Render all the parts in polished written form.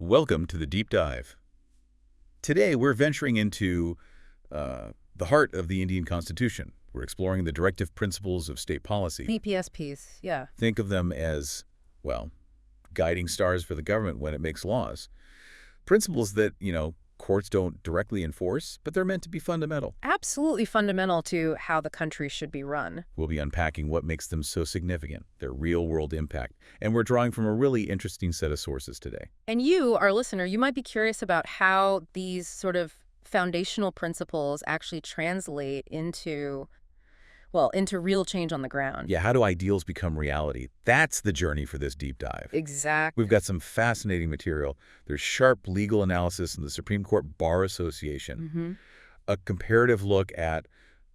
Welcome to the Deep Dive. Today, we're venturing into the heart of the Indian Constitution. We're exploring the directive principles of state policy. BPSPs, yeah. Think of them as, well, guiding stars for the government when it makes laws. Principles that, courts don't directly enforce, but they're meant to be fundamental. Absolutely fundamental to how the country should be run. We'll be unpacking what makes them so significant, their real-world impact, and we're drawing from a really interesting set of sources today. And you, our listener, you might be curious about how these sort of foundational principles actually translate into real change on the ground. Yeah, how do ideals become reality? That's the journey for this deep dive. Exactly. We've got some fascinating material. There's sharp legal analysis in the Supreme Court Bar Association, a comparative look at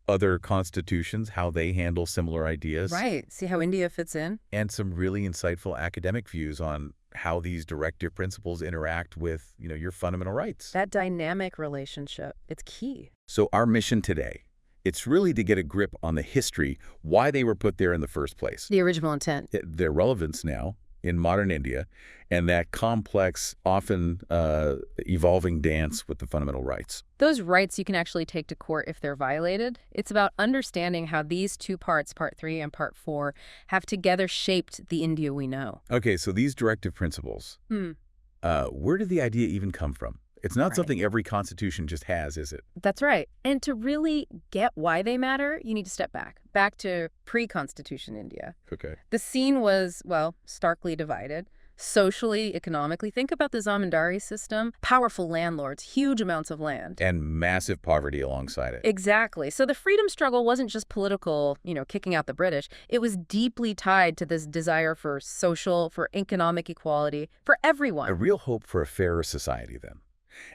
other constitutions, how they handle similar ideas. Right. See how India fits in? And some really insightful academic views on how these directive principles interact with, your fundamental rights. That dynamic relationship, it's key. So our mission today, it's really to get a grip on the history, why they were put there in the first place. The original intent. Their relevance now in modern India, and that complex, often evolving dance with the fundamental rights. Those rights you can actually take to court if they're violated. It's about understanding how these two parts, Part 3 and Part 4, have together shaped the India we know. Okay, so these directive principles, where did the idea even come from? It's not something every constitution just has, is it? That's right. And to really get why they matter, you need to step back to pre-Constitution India. Okay. The scene was, starkly divided. Socially, economically, think about the zamindari system. Powerful landlords, huge amounts of land. And massive poverty alongside it. Exactly. So the freedom struggle wasn't just political, kicking out the British. It was deeply tied to this desire for social, for economic equality, for everyone. A real hope for a fairer society, then.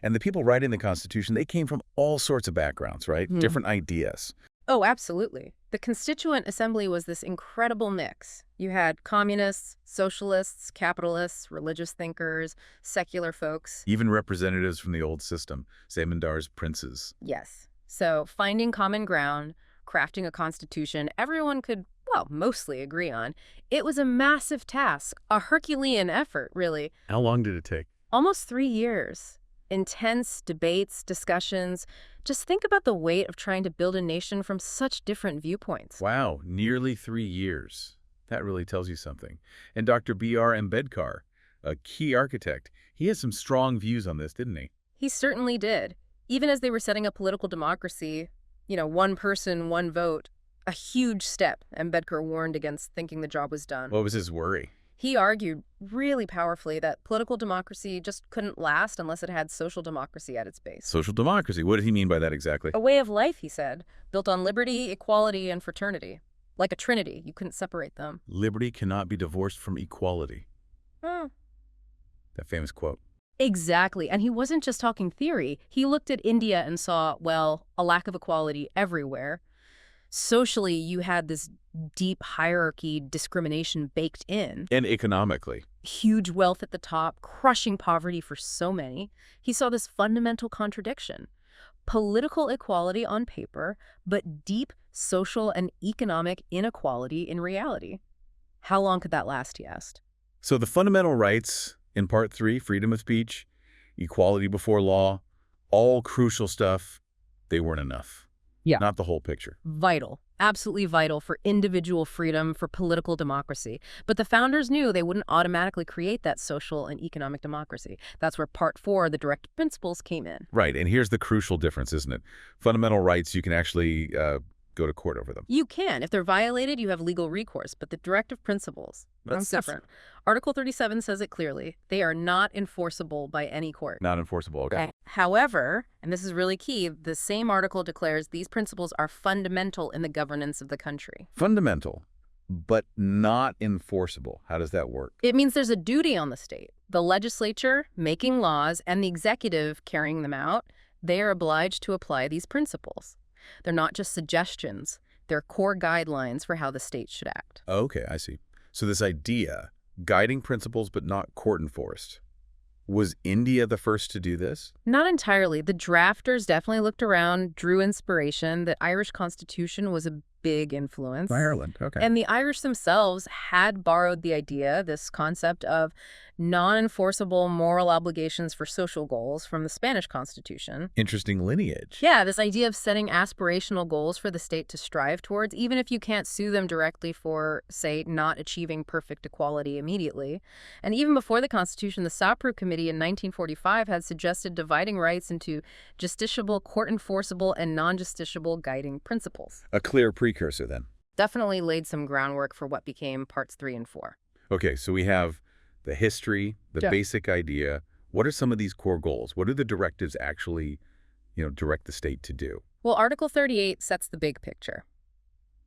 And the people writing the Constitution, they came from all sorts of backgrounds, right? Different ideas. Oh, absolutely. The Constituent Assembly was this incredible mix. You had communists, socialists, capitalists, religious thinkers, secular folks. Even representatives from the old system, Zamindar's princes. Yes. So finding common ground, crafting a constitution everyone could, mostly agree on. It was a massive task, a Herculean effort, really. How long did it take? Almost 3 years. Intense debates, discussions. Just think about the weight of trying to build a nation from such different viewpoints. Wow, nearly 3 years. That really tells you something. And Dr. B.R. Ambedkar, a key architect, he has some strong views on this, didn't he? He certainly did. Even as they were setting up political democracy, one person, one vote, a huge step. Ambedkar warned against thinking the job was done. What was his worry? He argued really powerfully that political democracy just couldn't last unless it had social democracy at its base. Social democracy. What did he mean by that exactly? A way of life, he said, built on liberty, equality, and fraternity. Like a trinity. You couldn't separate them. Liberty cannot be divorced from equality. That famous quote. Exactly. And he wasn't just talking theory. He looked at India and saw, a lack of equality everywhere. Socially, you had this deep hierarchy, discrimination baked in. And economically. Huge wealth at the top, crushing poverty for so many. He saw this fundamental contradiction. Political equality on paper, but deep social and economic inequality in reality. How long could that last, he asked? So the fundamental rights in Part 3, freedom of speech, equality before law, all crucial stuff, they weren't enough. Yeah. Not the whole picture. Vital. Absolutely vital for individual freedom, for political democracy. But the founders knew they wouldn't automatically create that social and economic democracy. That's where Part 4, the directive principles, came in. Right, and here's the crucial difference, isn't it? Fundamental rights, you can actually go to court over them. You can. If they're violated, you have legal recourse. But the directive principles, That's different. Article 37 says it clearly. They are not enforceable by any court. Not enforceable, okay. However, and this is really key, the same article declares these principles are fundamental in the governance of the country. Fundamental, but not enforceable. How does that work? It means there's a duty on the state. The legislature making laws and the executive carrying them out, they are obliged to apply these principles. They're not just suggestions. They're core guidelines for how the state should act. Okay, I see. So this idea, guiding principles but not court enforced, was India the first to do this? Not entirely. The drafters definitely looked around, drew inspiration. The Irish Constitution was a big influence. Ireland, okay. And the Irish themselves had borrowed the idea, this concept of non-enforceable moral obligations for social goals from the Spanish Constitution. Interesting lineage. Yeah, this idea of setting aspirational goals for the state to strive towards, even if you can't sue them directly for, say, not achieving perfect equality immediately. And even before the Constitution, the Sapru Committee in 1945 had suggested dividing rights into justiciable, court-enforceable, and non-justiciable guiding principles. A clear precursor, then. Definitely laid some groundwork for what became Parts 3 and 4. Okay, so we have the history, the Yeah. basic idea. What are some of these core goals? What do the directives actually, direct the state to do? Well, Article 38 sets the big picture.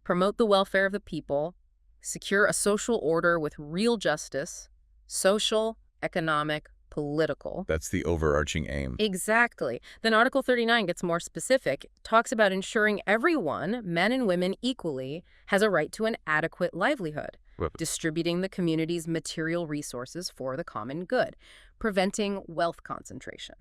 Promote the welfare of the people, secure a social order with real justice, social, economic, political. That's the overarching aim. Exactly. Then Article 39 gets more specific, talks about ensuring everyone, men and women equally, has a right to an adequate livelihood, distributing the community's material resources for the common good, preventing wealth concentration.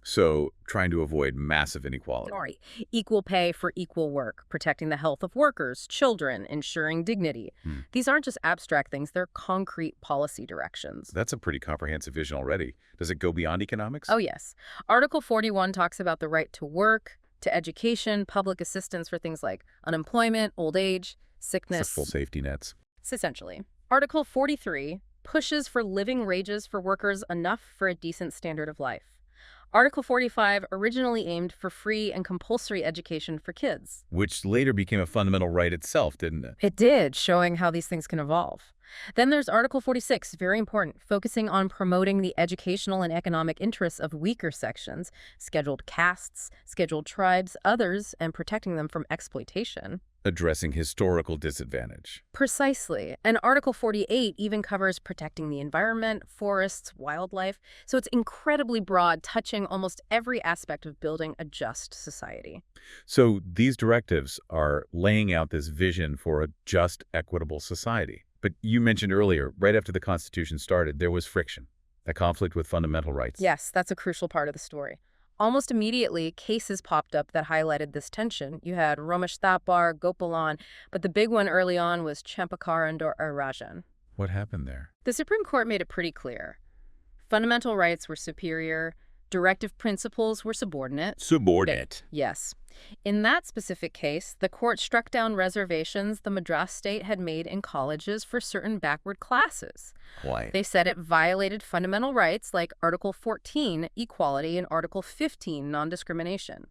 So, trying to avoid massive inequality. Sorry. Equal pay for equal work, protecting the health of workers, children, ensuring dignity. These aren't just abstract things, they're concrete policy directions. That's a pretty comprehensive vision already. Does it go beyond economics? Oh, yes. Article 41 talks about the right to work, to education, public assistance for things like unemployment, old age, sickness. Full safety nets. Essentially. Article 43 pushes for living wages for workers enough for a decent standard of life. Article 45 originally aimed for free and compulsory education for kids. Which later became a fundamental right itself, didn't it? It did, showing how these things can evolve. Then there's Article 46, very important, focusing on promoting the educational and economic interests of weaker sections, scheduled castes, scheduled tribes, others, and protecting them from exploitation. Addressing historical disadvantage. Precisely. And Article 48 even covers protecting the environment, forests, wildlife. So it's incredibly broad, touching almost every aspect of building a just society. So these directives are laying out this vision for a just, equitable society. But you mentioned earlier, right after the Constitution started, there was friction, a conflict with fundamental rights. Yes, that's a crucial part of the story. Almost immediately, cases popped up that highlighted this tension. You had Ramesh Thapar, Gopalan, but the big one early on was Champakarand or Rajan. What happened there? The Supreme Court made it pretty clear. Fundamental rights were superior, directive principles were subordinate. Subordinate. Yes. In that specific case, the court struck down reservations the Madras state had made in colleges for certain backward classes. Why? They said it violated fundamental rights like Article 14, equality, and Article 15, non-discrimination.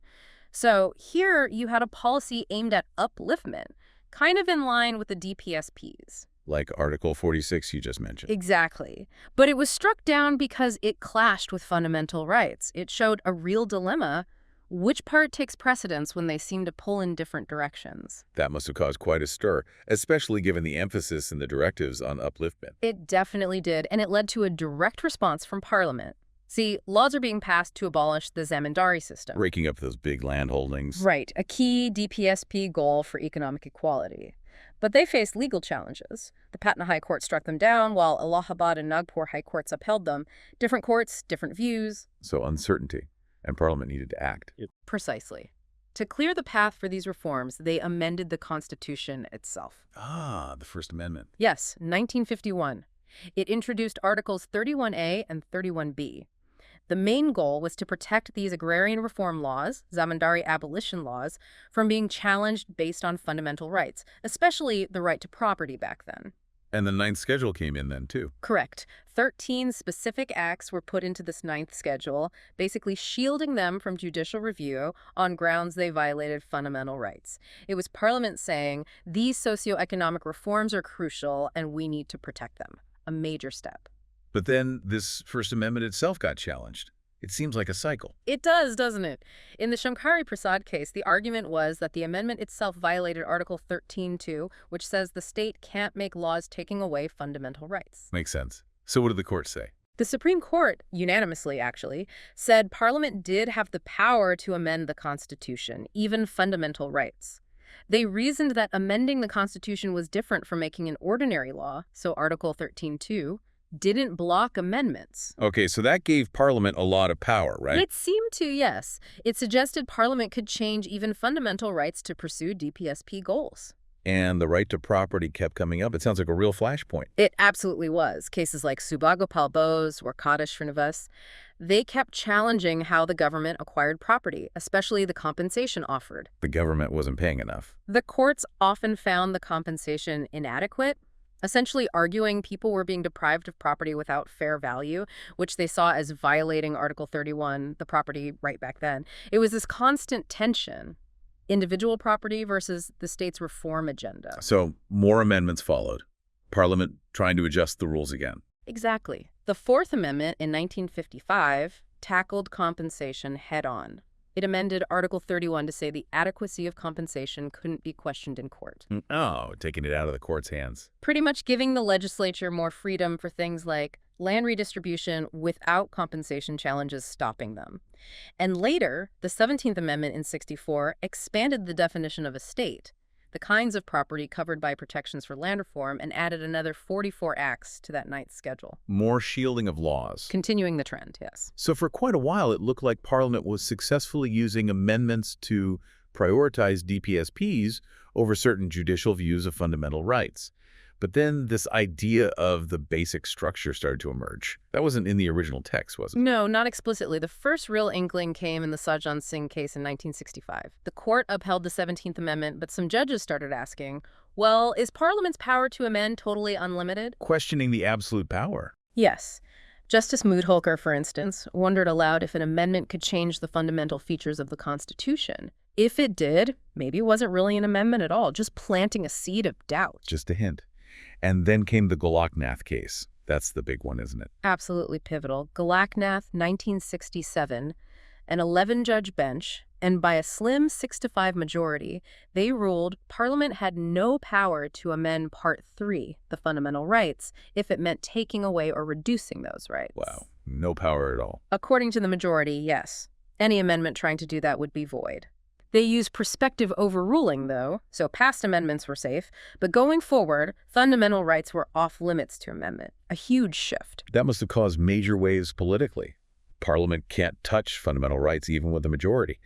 So here you had a policy aimed at upliftment, kind of in line with the DPSPs. Like Article 46 you just mentioned. Exactly. But it was struck down because it clashed with fundamental rights. It showed a real dilemma. Which part takes precedence when they seem to pull in different directions? That must have caused quite a stir, especially given the emphasis in the directives on upliftment. It definitely did, and it led to a direct response from Parliament. See, laws are being passed to abolish the zamindari system. Breaking up those big land holdings. Right, a key DPSP goal for economic equality. But they faced legal challenges. The Patna High Court struck them down, while Allahabad and Nagpur High Courts upheld them. Different courts, different views. So uncertainty, and Parliament needed to act. Precisely. To clear the path for these reforms, they amended the Constitution itself. Ah, the First Amendment. Yes, 1951. It introduced Articles 31A and 31B. The main goal was to protect these agrarian reform laws, zamindari abolition laws, from being challenged based on fundamental rights, especially the right to property back then. And the Ninth Schedule came in then, too. Correct. 13 specific acts were put into this Ninth Schedule, basically shielding them from judicial review on grounds they violated fundamental rights. It was Parliament saying, these socioeconomic reforms are crucial and we need to protect them. A major step. But then this First Amendment itself got challenged. It seems like a cycle. It does, doesn't it? In the Shankari Prasad case, the argument was that the amendment itself violated Article 13.2, which says the state can't make laws taking away fundamental rights. Makes sense. So what did the court say? The Supreme Court, unanimously actually, said Parliament did have the power to amend the Constitution, even fundamental rights. They reasoned that amending the Constitution was different from making an ordinary law, so Article 13.2, didn't block amendments. Okay, so that gave Parliament a lot of power, right? It seemed to, yes. It suggested Parliament could change even fundamental rights to pursue DPSP goals. And the right to property kept coming up. It sounds like a real flashpoint. It absolutely was. Cases like Subagopal Bose or Kada Srinivas, they kept challenging how the government acquired property, especially the compensation offered. The government wasn't paying enough. The courts often found the compensation inadequate, essentially arguing people were being deprived of property without fair value, which they saw as violating Article 31, the property right back then. It was this constant tension, individual property versus the state's reform agenda. So more amendments followed. Parliament trying to adjust the rules again. Exactly. The Fourth Amendment in 1955 tackled compensation head-on. It amended Article 31 to say the adequacy of compensation couldn't be questioned in court. Oh, taking it out of the court's hands. Pretty much giving the legislature more freedom for things like land redistribution without compensation challenges stopping them. And later, the 17th Amendment in '64 expanded the definition of estate, the kinds of property covered by protections for land reform, and added another 44 acts to that ninth schedule. More shielding of laws. Continuing the trend, yes. So for quite a while, it looked like Parliament was successfully using amendments to prioritize DPSPs over certain judicial views of fundamental rights. But then this idea of the basic structure started to emerge. That wasn't in the original text, was it? No, not explicitly. The first real inkling came in the Sajjan Singh case in 1965. The court upheld the 17th Amendment, but some judges started asking, well, is Parliament's power to amend totally unlimited? Questioning the absolute power. Yes. Justice Moodholker, for instance, wondered aloud if an amendment could change the fundamental features of the Constitution. If it did, maybe it wasn't really an amendment at all, just planting a seed of doubt. Just a hint. And then came the Goloknath case. That's the big one, isn't it? Absolutely pivotal. Goloknath, 1967, an 11-judge bench, and by a slim 6-5 majority, they ruled Parliament had no power to amend Part 3, the fundamental rights, if it meant taking away or reducing those rights. Wow. No power at all. According to the majority, yes. Any amendment trying to do that would be void. They used prospective overruling, though, so past amendments were safe, but going forward, fundamental rights were off limits to amendment, a huge shift. That must have caused major waves politically. Parliament can't touch fundamental rights even with a majority.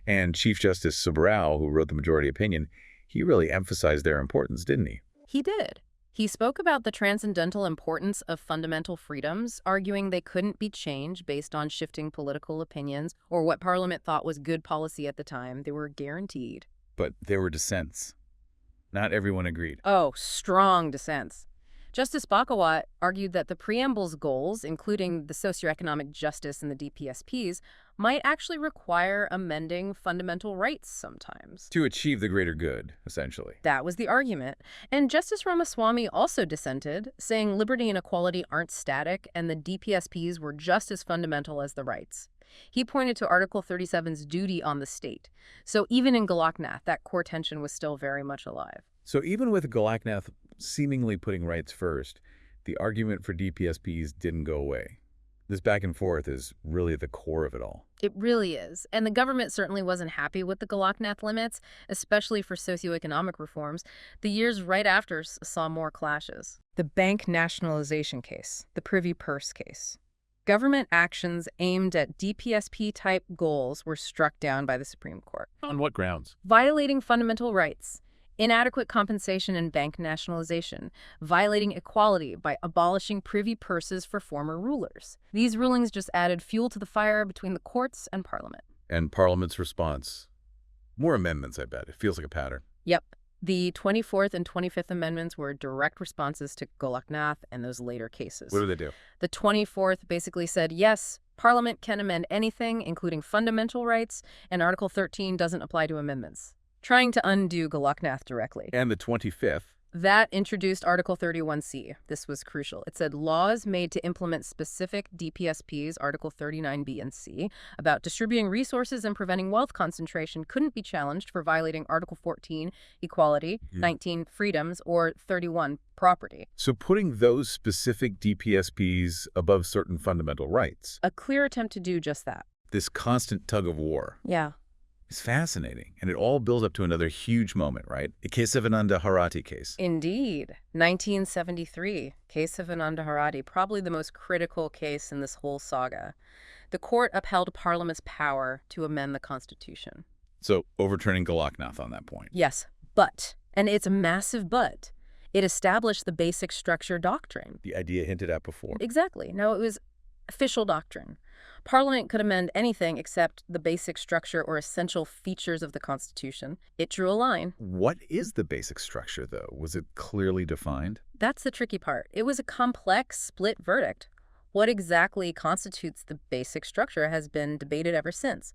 And Chief Justice Subarao, who wrote the majority opinion, he really emphasized their importance, didn't he? He did. He spoke about the transcendental importance of fundamental freedoms, arguing they couldn't be changed based on shifting political opinions or what Parliament thought was good policy at the time. They were guaranteed. But there were dissents. Not everyone agreed. Oh, strong dissents. Justice Bakawat argued that the preamble's goals, including the socioeconomic justice and the DPSPs, might actually require amending fundamental rights sometimes. To achieve the greater good, essentially. That was the argument. And Justice Ramaswamy also dissented, saying liberty and equality aren't static and the DPSPs were just as fundamental as the rights. He pointed to Article 37's duty on the state. So even in Goloknath, that core tension was still very much alive. So even with Goloknath seemingly putting rights first, the argument for DPSPs didn't go away. This back and forth is really the core of it all. It really is. And the government certainly wasn't happy with the Goloknath limits, especially for socioeconomic reforms. The years right after saw more clashes. The bank nationalization case, the Privy Purse case. Government actions aimed at DPSP-type goals were struck down by the Supreme Court. On what grounds? Violating fundamental rights, inadequate compensation and bank nationalization, violating equality by abolishing privy purses for former rulers. These rulings just added fuel to the fire between the courts and Parliament. And Parliament's response? More amendments, I bet. It feels like a pattern. Yep. The 24th and 25th Amendments were direct responses to Goloknath and those later cases. What do they do? The 24th basically said, yes, Parliament can amend anything, including fundamental rights, and Article 13 doesn't apply to amendments, trying to undo Goloknath directly. And the 25th? That introduced Article 31C. This was crucial. It said laws made to implement specific DPSPs, Article 39B and C, about distributing resources and preventing wealth concentration couldn't be challenged for violating Article 14, equality, 19, freedoms, or 31, property. So putting those specific DPSPs above certain fundamental rights. A clear attempt to do just that. This constant tug of war. Yeah. It's fascinating, and it all builds up to another huge moment, right? The Kesavananda Harati case. Indeed. 1973, Kesavananda Harati, probably the most critical case in this whole saga. The court upheld Parliament's power to amend the Constitution. So overturning Goloknath on that point. Yes, but And it's a massive but. It established the basic structure doctrine. The idea hinted at before. Exactly. Now, it was official doctrine. Parliament could amend anything except the basic structure or essential features of the Constitution. It drew a line. What is the basic structure, though? Was it clearly defined? That's the tricky part. It was a complex, split verdict. What exactly constitutes the basic structure has been debated ever since.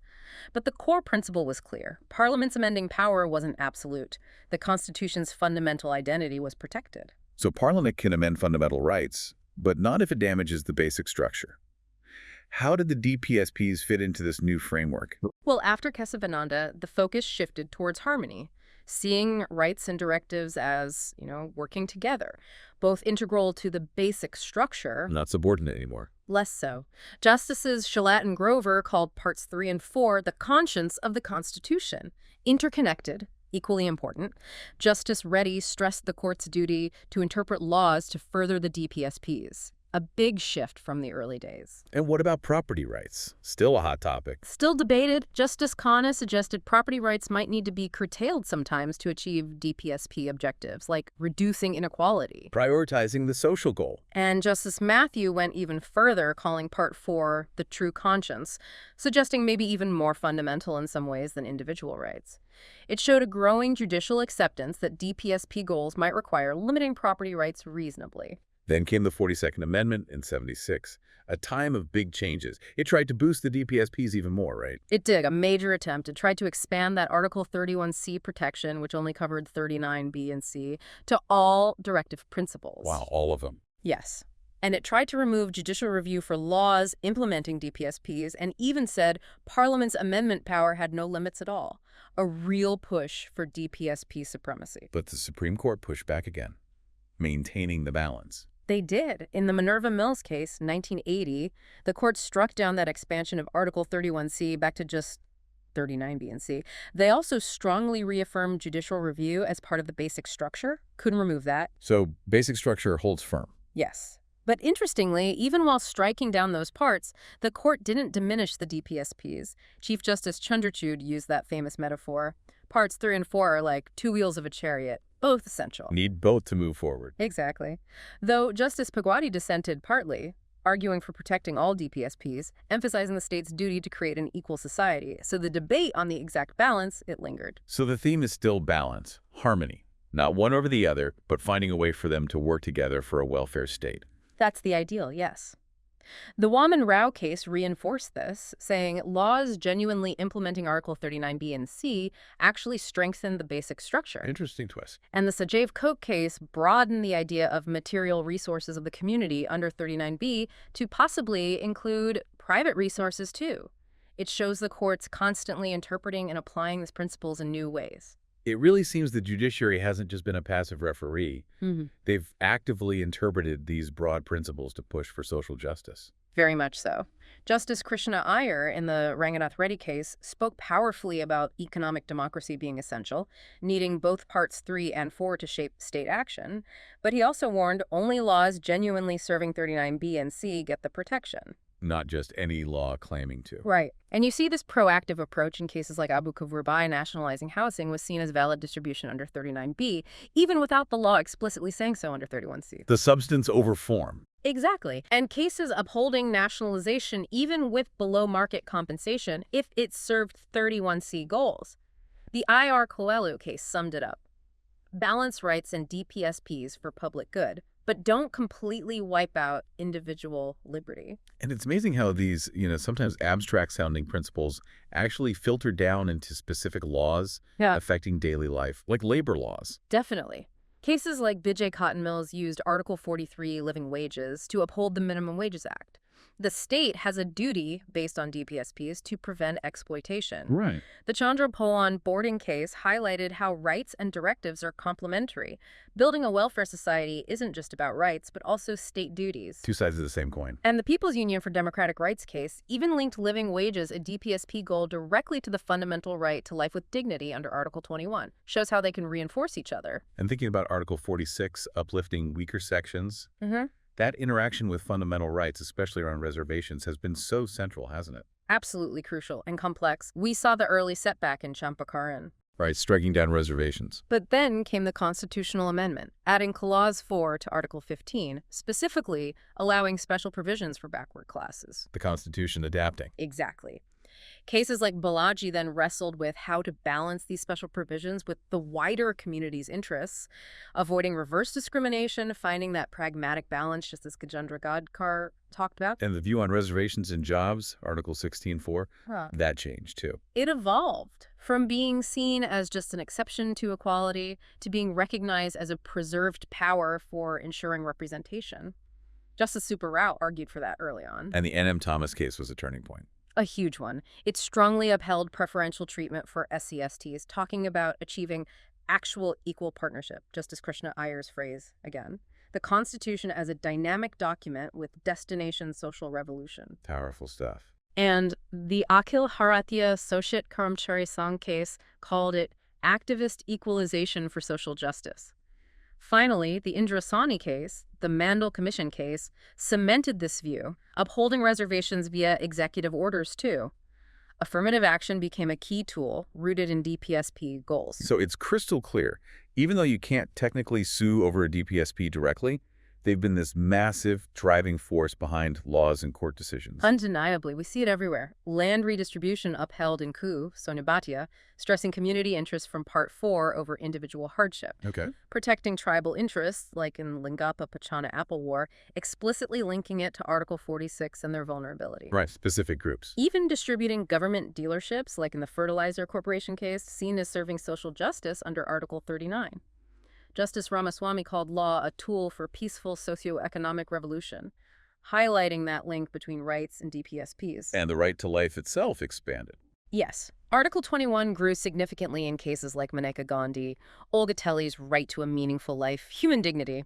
But the core principle was clear. Parliament's amending power wasn't absolute. The Constitution's fundamental identity was protected. So Parliament can amend fundamental rights, but not if it damages the basic structure. How did the DPSPs fit into this new framework? Well, after Kesavananda, the focus shifted towards harmony, seeing rights and directives as, working together, both integral to the basic structure. Not subordinate anymore. Less so. Justices Shalat and Grover called Parts 3 and 4 the conscience of the Constitution, interconnected, equally important. Justice Reddy stressed the court's duty to interpret laws to further the DPSPs. A big shift from the early days. And what about property rights? Still a hot topic. Still debated, Justice Khanna suggested property rights might need to be curtailed sometimes to achieve DPSP objectives, like reducing inequality. Prioritizing the social goal. And Justice Matthew went even further, calling Part 4 the true conscience, suggesting maybe even more fundamental in some ways than individual rights. It showed a growing judicial acceptance that DPSP goals might require limiting property rights reasonably. Then came the 42nd Amendment in '76, a time of big changes. It tried to boost the DPSPs even more, right? It did, a major attempt. It tried to expand that Article 31C protection, which only covered 39B and C, to all directive principles. Wow, all of them. Yes. And it tried to remove judicial review for laws implementing DPSPs and even said Parliament's amendment power had no limits at all. A real push for DPSP supremacy. But the Supreme Court pushed back again, maintaining the balance. They did. In the Minerva Mills case, 1980, the court struck down that expansion of Article 31C back to just 39B and C. They also strongly reaffirmed judicial review as part of the basic structure. Couldn't remove that. So basic structure holds firm. Yes. But interestingly, even while striking down those parts, the court didn't diminish the DPSPs. Chief Justice Chandrachud used that famous metaphor. Parts 3 and 4 are like two wheels of a chariot. Both essential. Need both to move forward. Exactly. Though Justice Pagwadi dissented partly, arguing for protecting all DPSPs, emphasizing the state's duty to create an equal society. So the debate on the exact balance, it lingered. So the theme is still balance, harmony. Not one over the other, but finding a way for them to work together for a welfare state. That's the ideal, yes. The Waman Rao case reinforced this, saying laws genuinely implementing Article 39B and C actually strengthen the basic structure. Interesting twist. And the Sajeev Koch case broadened the idea of material resources of the community under 39B to possibly include private resources too. It shows the courts constantly interpreting and applying these principles in new ways. It really seems the judiciary hasn't just been a passive referee. They've actively interpreted these broad principles to push for social justice. Very much so. Justice Krishna Iyer in the Ranganath Reddy case spoke powerfully about economic democracy being essential, needing both Parts 3 and 4 to shape state action. But he also warned only laws genuinely serving 39B and C get the protection. Not just any law claiming to. Right. And you see this proactive approach in cases like Abu Kavur by nationalizing housing was seen as valid distribution under 39B, even without the law explicitly saying so under 31C. The substance over form. Exactly. And cases upholding nationalization even with below-market compensation if it served 31C goals. The I.R. Coelho case summed it up. Balance rights and DPSPs for public good, but don't completely wipe out individual liberty. And it's amazing how these, sometimes abstract-sounding principles actually filter down into specific laws affecting daily life, like labor laws. Definitely. Cases like Bijay Cotton Mills used Article 43 living wages to uphold the Minimum Wages Act. The state has a duty, based on DPSPs, to prevent exploitation. Right. The Chandra Pawan boarding case highlighted how rights and directives are complementary. Building a welfare society isn't just about rights, but also state duties. Two sides of the same coin. And the People's Union for Democratic Rights case even linked living wages, a DPSP goal, directly to the fundamental right to life with dignity under Article 21. Shows how they can reinforce each other. And thinking about Article 46, uplifting weaker sections, that interaction with fundamental rights, especially around reservations, has been so central, hasn't it? Absolutely crucial and complex. We saw the early setback in Champakaran. Right, striking down reservations. But then came the constitutional amendment, adding Clause 4 to Article 15, specifically allowing special provisions for backward classes. The Constitution adapting. Exactly. Cases like Balaji then wrestled with how to balance these special provisions with the wider community's interests, avoiding reverse discrimination, finding that pragmatic balance, just as Gajendra Gadkar talked about. And the view on reservations and jobs, Article 16.4, Huh. that changed too. It evolved from being seen as just an exception to equality to being recognized as a preserved power for ensuring representation. Justice Super Rao argued for that early on. And the N.M. Thomas case was a turning point. A huge one. It strongly upheld preferential treatment for SCSTs, talking about achieving actual equal partnership, Justice Krishna Iyer's phrase again. The Constitution as a dynamic document with destination social revolution. Powerful stuff. And the Akhil Bharatiya Societ Karmchari Sangh case called it activist equalization for social justice. Finally, the Indrasani case, the Mandel Commission case, cemented this view, upholding reservations via executive orders too. Affirmative action became a key tool rooted in DPSP goals. So it's crystal clear. Even though you can't technically sue over a DPSP directly, they've been this massive driving force behind laws and court decisions. Undeniably, we see it everywhere. Land redistribution upheld in Coup, Sonia Bhatia, stressing community interests from Part 4 over individual hardship. Okay. Protecting tribal interests, like in Lingapa-Pachana Apple War, explicitly linking it to Article 46 and their vulnerability. Right, specific groups. Even distributing government dealerships, like in the Fertilizer Corporation case, seen as serving social justice under Article 39. Justice Ramaswamy called law a tool for peaceful socioeconomic revolution, highlighting that link between rights and DPSPs. And the right to life itself expanded. Yes. Article 21 grew significantly in cases like Maneka Gandhi, Olga Telly's right to a meaningful life, human dignity,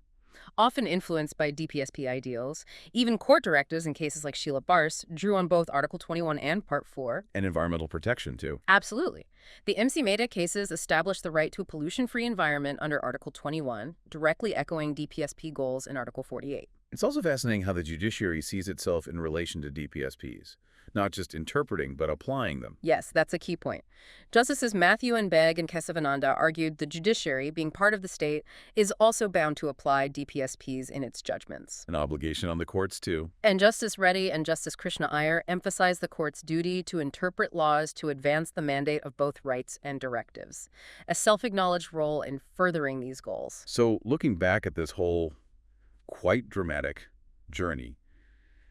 often influenced by DPSP ideals. Even court directives in cases like Sheila Bars drew on both Article 21 and Part 4. And environmental protection, too. Absolutely. The MC Mehta cases established the right to a pollution-free environment under Article 21, directly echoing DPSP goals in Article 48. It's also fascinating how the judiciary sees itself in relation to DPSPs, not just interpreting, but applying them. Yes, that's a key point. Justices Matthew and Begg and Kesavananda argued the judiciary, being part of the state, is also bound to apply DPSPs in its judgments. An obligation on the courts, too. And Justice Reddy and Justice Krishna Iyer emphasized the court's duty to interpret laws to advance the mandate of both rights and directives, a self-acknowledged role in furthering these goals. So looking back at this whole quite dramatic journey,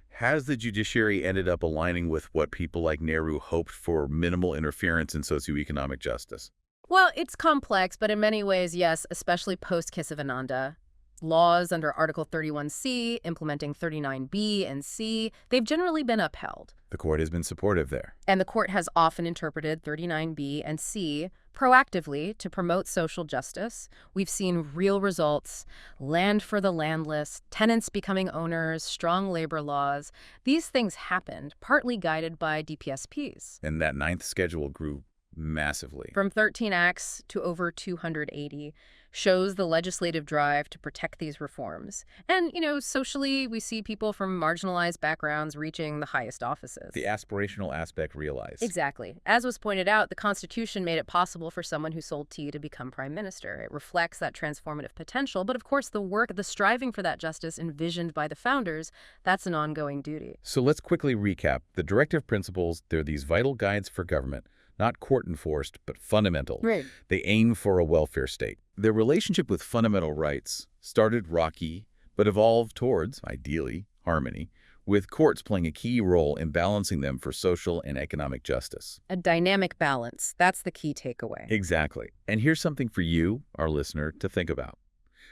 has the judiciary ended up aligning with what people like Nehru hoped for minimal interference in socioeconomic justice? Well, it's complex, but in many ways, yes, especially post-Kesavananda. Laws under Article 31C, implementing 39B and C, they've generally been upheld. The court has been supportive there. And the court has often interpreted 39B and C proactively to promote social justice. We've seen real results: land for the landless, tenants becoming owners, strong labor laws. These things happened, partly guided by DPSPs. And that ninth schedule grew massively. From 13 acts to over 280, shows the legislative drive to protect these reforms. And, socially, we see people from marginalized backgrounds reaching the highest offices. The aspirational aspect realized. Exactly. As was pointed out, the Constitution made it possible for someone who sold tea to become prime minister. It reflects that transformative potential, but of course the striving for that justice envisioned by the founders, that's an ongoing duty. So let's quickly recap. The directive principles, they're these vital guides for government, not court-enforced, but fundamental. Right. They aim for a welfare state. Their relationship with fundamental rights started rocky, but evolved towards, ideally, harmony, with courts playing a key role in balancing them for social and economic justice. A dynamic balance. That's the key takeaway. Exactly. And here's something for you, our listener, to think about.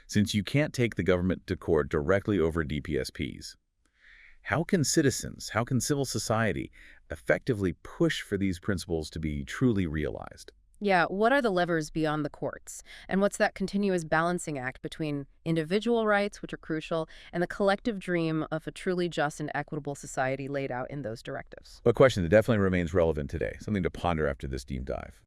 Since you can't take the government to court directly over DPSPs, how can citizens, how can civil society effectively push for these principles to be truly realized? Yeah, what are the levers beyond the courts? And what's that continuous balancing act between individual rights, which are crucial, and the collective dream of a truly just and equitable society laid out in those directives? A question that definitely remains relevant today, something to ponder after this deep dive.